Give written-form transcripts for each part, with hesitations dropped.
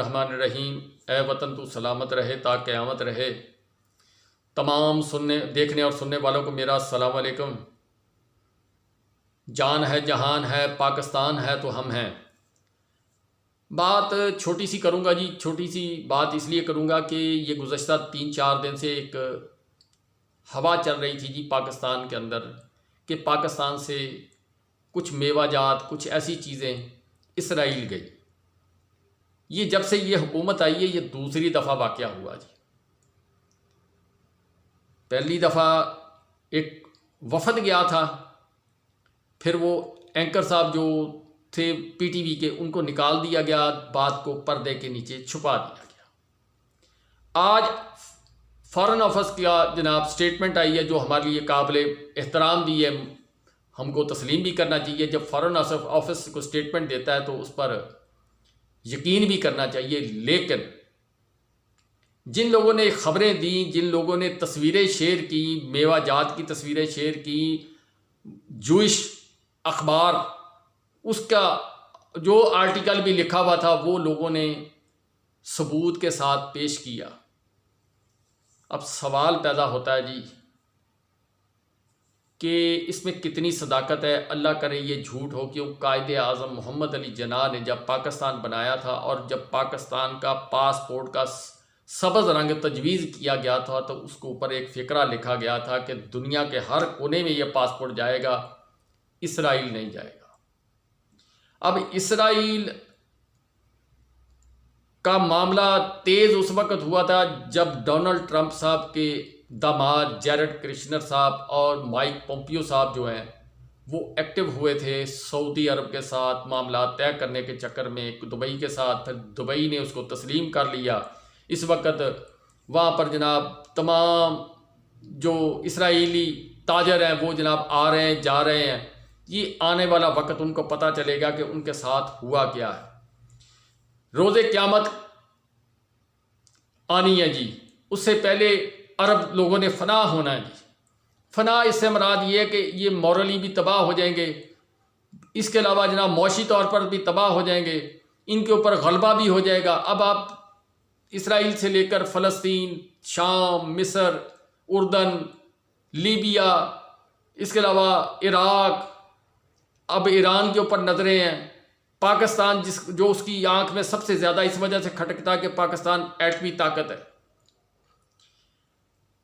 الرحمن الرحیم۔ اے وطن تو سلامت رہے تا قیامت رہے۔ تمام دیکھنے اور سننے والوں کو میرا السلام علیکم۔ جان ہے جہان ہے پاکستان ہے تو ہم ہیں۔ بات چھوٹی سی کروں گا جی، چھوٹی سی بات اس لیے کروں گا کہ یہ گزشتہ 3-4 دن سے ایک ہوا چل رہی تھی جی پاکستان کے اندر کہ پاکستان سے کچھ میوہ جات، کچھ ایسی چیزیں اسرائیل گئی۔ یہ جب سے یہ حکومت آئی ہے یہ دوسری دفعہ واقعہ ہوا جی۔ پہلی دفعہ ایک وفد گیا تھا، پھر وہ اینکر صاحب جو تھے پی ٹی وی کے ان کو نکال دیا گیا، بات کو پردے کے نیچے چھپا دیا گیا۔ آج فارن آفس کا جناب سٹیٹمنٹ آئی ہے جو ہمارے لیے قابل احترام بھی ہے، ہم کو تسلیم بھی کرنا چاہیے۔ جب فارن آفس کو سٹیٹمنٹ دیتا ہے تو اس پر یقین بھی کرنا چاہیے، لیکن جن لوگوں نے خبریں دیں، جن لوگوں نے تصویریں شیئر کی، میوہ جات کی تصویریں شیئر کی، جوئش اخبار اس کا جو آرٹیکل بھی لکھا ہوا تھا وہ لوگوں نے ثبوت کے ساتھ پیش کیا۔ اب سوال پیدا ہوتا ہے جی کہ اس میں کتنی صداقت ہے۔ اللہ کرے یہ جھوٹ ہو، کیوں قائد اعظم محمد علی جناح نے جب پاکستان بنایا تھا اور جب پاکستان کا پاسپورٹ کا سبز رنگ تجویز کیا گیا تھا تو اس کے اوپر ایک فقرہ لکھا گیا تھا کہ دنیا کے ہر کونے میں یہ پاسپورٹ جائے گا، اسرائیل نہیں جائے گا۔ اب اسرائیل کا معاملہ تیز اس وقت ہوا تھا جب ڈونلڈ ٹرمپ صاحب کے داماد جیرڈ کرشنر صاحب اور مائک پومپیو صاحب جو ہیں وہ ایکٹیو ہوئے تھے سعودی عرب کے ساتھ معاملات طے کرنے کے چکر میں، دبئی کے ساتھ۔ پھر دبئی نے اس کو تسلیم کر لیا۔ اس وقت وہاں پر جناب تمام جو اسرائیلی تاجر ہیں وہ جناب آ رہے ہیں جا رہے ہیں۔ یہ آنے والا وقت ان کو پتہ چلے گا کہ ان کے ساتھ ہوا کیا ہے۔ روز قیامت آنی ہے جی، اس سے پہلے عرب لوگوں نے فنا ہونا ہے جی۔ فنا اس سے مراد یہ ہے کہ یہ مورلی بھی تباہ ہو جائیں گے، اس کے علاوہ جناب معاشی طور پر بھی تباہ ہو جائیں گے، ان کے اوپر غلبہ بھی ہو جائے گا۔ اب آپ اسرائیل سے لے کر فلسطین، شام، مصر، اردن، لیبیا، اس کے علاوہ عراق، اب ایران کے اوپر نظریں ہیں۔ پاکستان جو اس کی آنکھ میں سب سے زیادہ اس وجہ سے کھٹکتا ہے کہ پاکستان ایٹمی طاقت ہے۔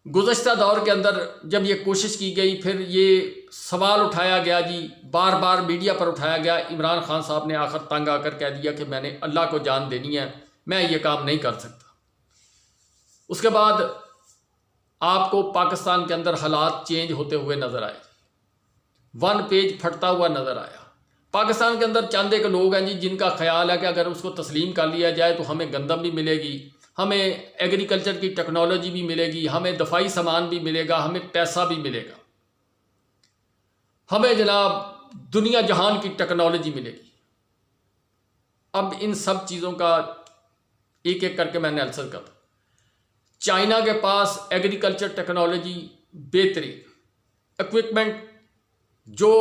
گزشتہ دور کے اندر جب یہ کوشش کی گئی، پھر یہ سوال اٹھایا گیا جی، بار بار میڈیا پر اٹھایا گیا۔ عمران خان صاحب نے آخر تنگ آ کر کہہ دیا کہ میں نے اللہ کو جان دینی ہے، میں یہ کام نہیں کر سکتا۔ اس کے بعد آپ کو پاکستان کے اندر حالات چینج ہوتے ہوئے نظر آئے، ون پیج پھٹتا ہوا نظر آیا۔ پاکستان کے اندر چند ایک لوگ ہیں جی جن کا خیال ہے کہ اگر اس کو تسلیم کر لیا جائے تو ہمیں گندم بھی ملے گی، ہمیں ایگریکلچر کی ٹیکنالوجی بھی ملے گی، ہمیں دفاعی سامان بھی ملے گا، ہمیں پیسہ بھی ملے گا، ہمیں جناب دنیا جہان کی ٹیکنالوجی ملے گی۔ اب ان سب چیزوں کا ایک ایک کر کے میں نے انالسس کرتا۔ چائنا کے پاس ایگریکلچر ٹیکنالوجی بہترین، اکوپمنٹ جو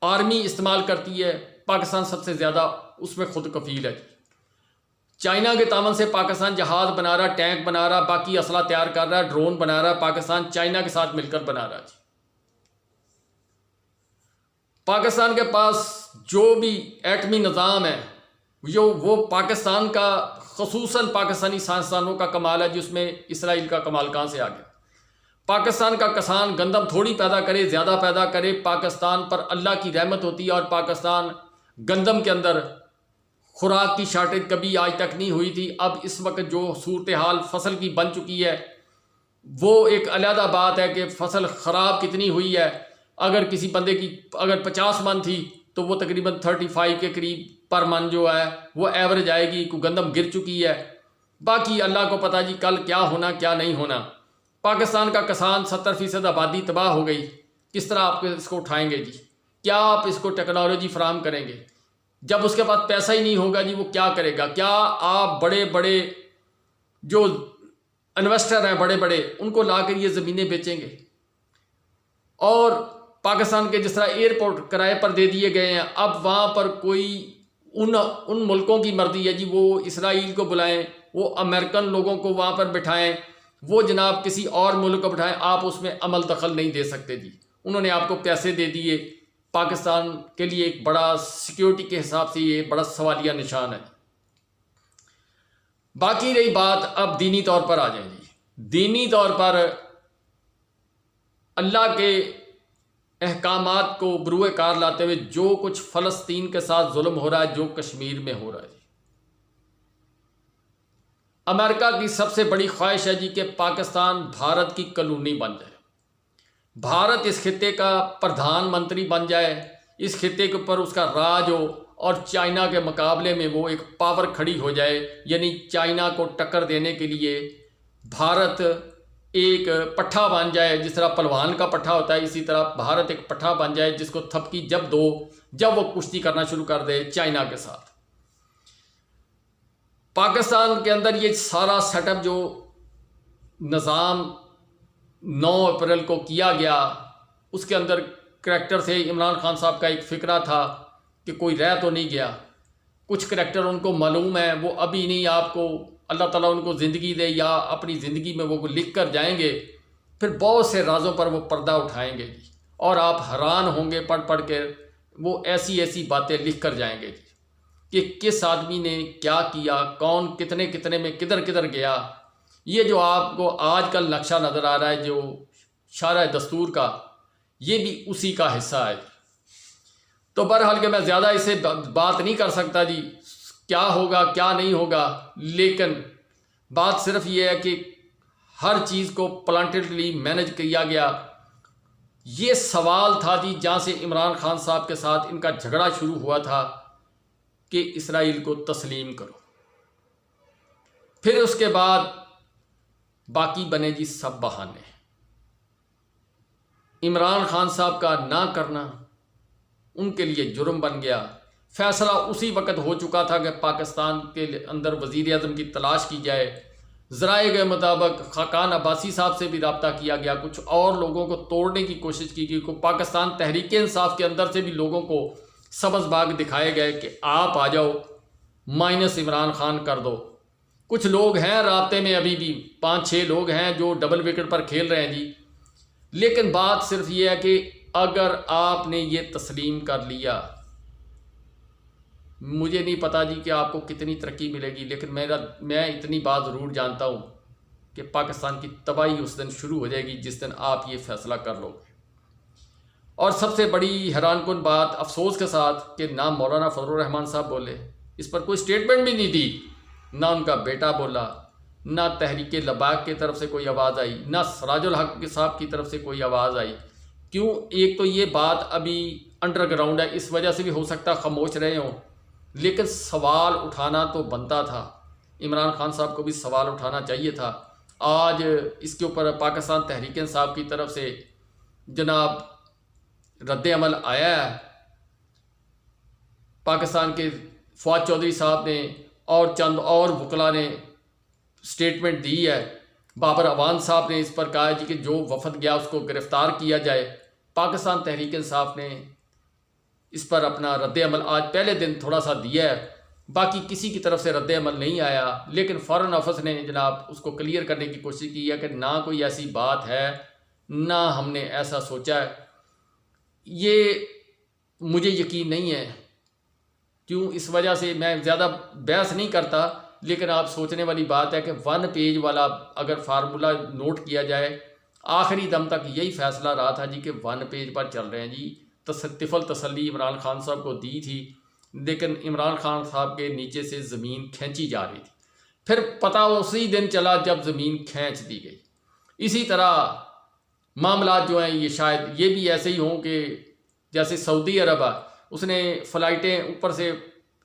آرمی استعمال کرتی ہے پاکستان سب سے زیادہ اس میں خود کفیل ہے۔ چائنا کے تعاون سے پاکستان جہاز بنا رہا، ٹینک بنا رہا، باقی اسلحہ تیار کر رہا، ڈرون بنا رہا، پاکستان چائنا کے ساتھ مل کر بنا رہا جی۔ پاکستان کے پاس جو بھی ایٹمی نظام ہے وہ پاکستان کا، خصوصاً پاکستانی سائنسدانوں کا کمال ہے جس میں اسرائیل کا کمال کہاں سے آ گیا۔ پاکستان کا کسان گندم تھوڑی پیدا کرے، زیادہ پیدا کرے، پاکستان پر اللہ کی رحمت ہوتی ہے، اور پاکستان گندم کے اندر خوراک کی شارٹیج کبھی آج تک نہیں ہوئی تھی۔ اب اس وقت جو صورتحال فصل کی بن چکی ہے وہ ایک علیحدہ بات ہے کہ فصل خراب کتنی ہوئی ہے۔ اگر کسی بندے کی اگر 50 من تھی تو وہ تقریباً 35 کے قریب پر من جو ہے وہ ایوریج آئے گی، کوئی گندم گر چکی ہے۔ باقی اللہ کو پتہ جی کل کیا ہونا کیا نہیں ہونا۔ پاکستان کا کسان 70% آبادی تباہ ہو گئی، کس طرح آپ اس کو اٹھائیں گے جی؟ کیا آپ اس کو ٹیکنالوجی فراہم کریں گے؟ جب اس کے پاس پیسہ ہی نہیں ہوگا جی وہ کیا کرے گا؟ کیا آپ بڑے بڑے جو انویسٹر ہیں بڑے بڑے ان کو لا کر یہ زمینیں بیچیں گے؟ اور پاکستان کے جس طرح ایئرپورٹ کرائے پر دے دیے گئے ہیں، اب وہاں پر کوئی ان ملکوں کی مرضی ہے جی، وہ اسرائیل کو بلائیں، وہ امریکن لوگوں کو وہاں پر بٹھائیں، وہ جناب کسی اور ملک کو بٹھائیں، آپ اس میں عمل دخل نہیں دے سکتے جی۔ انہوں نے آپ کو پیسے دے دیے، پاکستان کے لیے ایک بڑا سیکیورٹی کے حساب سے یہ بڑا سوالیہ نشان ہے۔ باقی رہی بات اب دینی طور پر آ جائیں جی۔ دینی طور پر اللہ کے احکامات کو بروئے کار لاتے ہوئے جو کچھ فلسطین کے ساتھ ظلم ہو رہا ہے، جو کشمیر میں ہو رہا ہے جی، امریکہ کی سب سے بڑی خواہش ہے جی کہ پاکستان بھارت کی کالونی بن جائے، بھارت اس خطے کا پردھان منتری بن جائے، اس خطے کے اوپر اس کا راج ہو، اور چائنا کے مقابلے میں وہ ایک پاور کھڑی ہو جائے، یعنی چائنا کو ٹکر دینے کے لیے بھارت ایک پٹھا بن جائے، جس طرح پہلوان کا پٹھا ہوتا ہے، اسی طرح بھارت ایک پٹھا بن جائے جس کو تھپکی جب دو، جب وہ کشتی کرنا شروع کر دے چائنا کے ساتھ۔ پاکستان کے اندر یہ سارا سیٹ اپ جو نظام 9 اپریل کو کیا گیا، اس کے اندر کریکٹر سے عمران خان صاحب کا ایک فکرہ تھا کہ کوئی رہ تو نہیں گیا، کچھ کریکٹر ان کو معلوم ہے، وہ ابھی نہیں، آپ کو اللہ تعالیٰ ان کو زندگی دے یا اپنی زندگی میں وہ لکھ کر جائیں گے، پھر بہت سے رازوں پر وہ پردہ اٹھائیں گے جی، اور آپ حیران ہوں گے پڑھ پڑھ کے، وہ ایسی ایسی باتیں لکھ کر جائیں گے جی کہ کس آدمی نے کیا کیا، کون کتنے کتنے میں کدھر کدھر گیا۔ یہ جو آپ کو آج کل نقشہ نظر آ رہا ہے جو شارع دستور کا، یہ بھی اسی کا حصہ ہے۔ تو بہرحال کہ میں زیادہ اسے بات نہیں کر سکتا جی کیا ہوگا کیا نہیں ہوگا، لیکن بات صرف یہ ہے کہ ہر چیز کو پلانٹڈلی مینج کیا گیا۔ یہ سوال تھا جی جہاں سے عمران خان صاحب کے ساتھ ان کا جھگڑا شروع ہوا تھا کہ اسرائیل کو تسلیم کرو، پھر اس کے بعد باقی بنے جی سب بہانے۔ عمران خان صاحب کا نہ کرنا ان کے لیے جرم بن گیا۔ فیصلہ اسی وقت ہو چکا تھا کہ پاکستان کے اندر وزیر اعظم کی تلاش کی جائے، ذرائع کے مطابق خاقان عباسی صاحب سے بھی رابطہ کیا گیا، کچھ اور لوگوں کو توڑنے کی کوشش کی گئی، پاکستان تحریک انصاف کے اندر سے بھی لوگوں کو سبز باغ دکھائے گئے کہ آپ آ جاؤ، مائنس عمران خان کر دو۔ کچھ لوگ ہیں رابطے میں، ابھی بھی 5-6 لوگ ہیں جو ڈبل وکٹ پر کھیل رہے ہیں جی، لیکن بات صرف یہ ہے کہ اگر آپ نے یہ تسلیم کر لیا، مجھے نہیں پتا جی کہ آپ کو کتنی ترقی ملے گی، لیکن میں اتنی بات ضرور جانتا ہوں کہ پاکستان کی تباہی اس دن شروع ہو جائے گی جس دن آپ یہ فیصلہ کر لو گے۔ اور سب سے بڑی حیران کن بات افسوس کے ساتھ کہ نہ مولانا فضل الرحمان صاحب بولے، اس پر کوئی سٹیٹمنٹ بھی نہیں دی، نہ ان کا بیٹا بولا، نہ تحریک لباک کی طرف سے کوئی آواز آئی، نہ سراج الحق صاحب کی طرف سے کوئی آواز آئی۔ کیوں؟ ایک تو یہ بات ابھی انڈر گراؤنڈ ہے، اس وجہ سے بھی ہو سکتا خاموش رہے ہوں، لیکن سوال اٹھانا تو بنتا تھا، عمران خان صاحب کو بھی سوال اٹھانا چاہیے تھا۔ آج اس کے اوپر پاکستان تحریک انصاف کی طرف سے جناب رد عمل آیا ہے، پاکستان کے فواد چودھری صاحب نے اور چند اور وکلاء نے سٹیٹمنٹ دی ہے، بابر اوان صاحب نے اس پر کہا ہے جی کہ جو وفد گیا اس کو گرفتار کیا جائے۔ پاکستان تحریک انصاف نے اس پر اپنا رد عمل آج پہلے دن تھوڑا سا دیا ہے، باقی کسی کی طرف سے رد عمل نہیں آیا، لیکن فارن آفس نے جناب اس کو کلیئر کرنے کی کوشش کی ہے کہ نہ کوئی ایسی بات ہے، نہ ہم نے ایسا سوچا ہے۔ یہ مجھے یقین نہیں ہے، کیوں؟ اس وجہ سے میں زیادہ بحث نہیں کرتا، لیکن آپ سوچنے والی بات ہے کہ 1 پیج والا اگر فارمولہ نوٹ کیا جائے، آخری دم تک یہی فیصلہ رہا تھا جی کہ 1 پیج پر چل رہے ہیں جی۔ طفل تسلی عمران خان صاحب کو دی تھی، لیکن عمران خان صاحب کے نیچے سے زمین کھینچی جا رہی تھی، پھر پتہ اسی دن چلا جب زمین کھینچ دی گئی۔ اسی طرح معاملات جو ہیں یہ شاید یہ بھی ایسے ہی ہوں کہ جیسے سعودی عرب ہے، اس نے فلائٹیں اوپر سے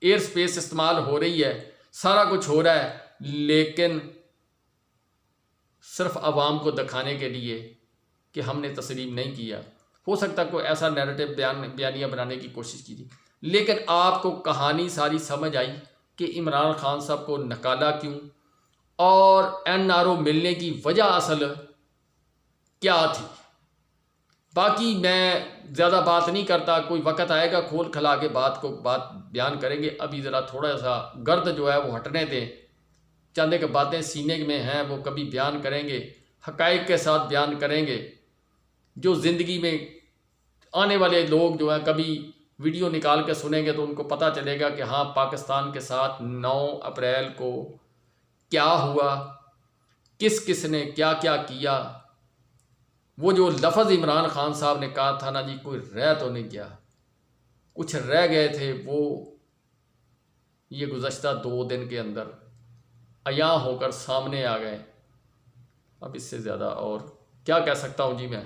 ایئر سپیس استعمال ہو رہی ہے، سارا کچھ ہو رہا ہے، لیکن صرف عوام کو دکھانے کے لیے کہ ہم نے تسلیم نہیں کیا۔ ہو سکتا کوئی ایسا نیریٹو بیانیہ بنانے کی کوشش کی تھی، لیکن آپ کو کہانی ساری سمجھ آئی کہ عمران خان صاحب کو نکالا کیوں، اور NRO ملنے کی وجہ اصل کیا تھی۔ باقی میں زیادہ بات نہیں کرتا، کوئی وقت آئے گا کھول کھلا کے بات بیان کریں گے. ابھی ذرا تھوڑا سا گرد جو ہے وہ ہٹنے دیں، چند ایک باتیں سینے میں ہیں وہ کبھی بیان کریں گے، حقائق کے ساتھ بیان کریں گے. جو زندگی میں آنے والے لوگ جو ہیں کبھی ویڈیو نکال کے سنیں گے تو ان کو پتہ چلے گا کہ ہاں پاکستان کے ساتھ 9 اپریل کو کیا ہوا، کس کس نے کیا کیا کیا. وہ جو لفظ عمران خان صاحب نے کہا تھا نا جی، کوئی رہ تو نہیں گیا، کچھ رہ گئے تھے، وہ یہ گزشتہ 2 دن کے اندر عیاں ہو کر سامنے آ گئے. اب اس سے زیادہ اور کیا کہہ سکتا ہوں جی میں.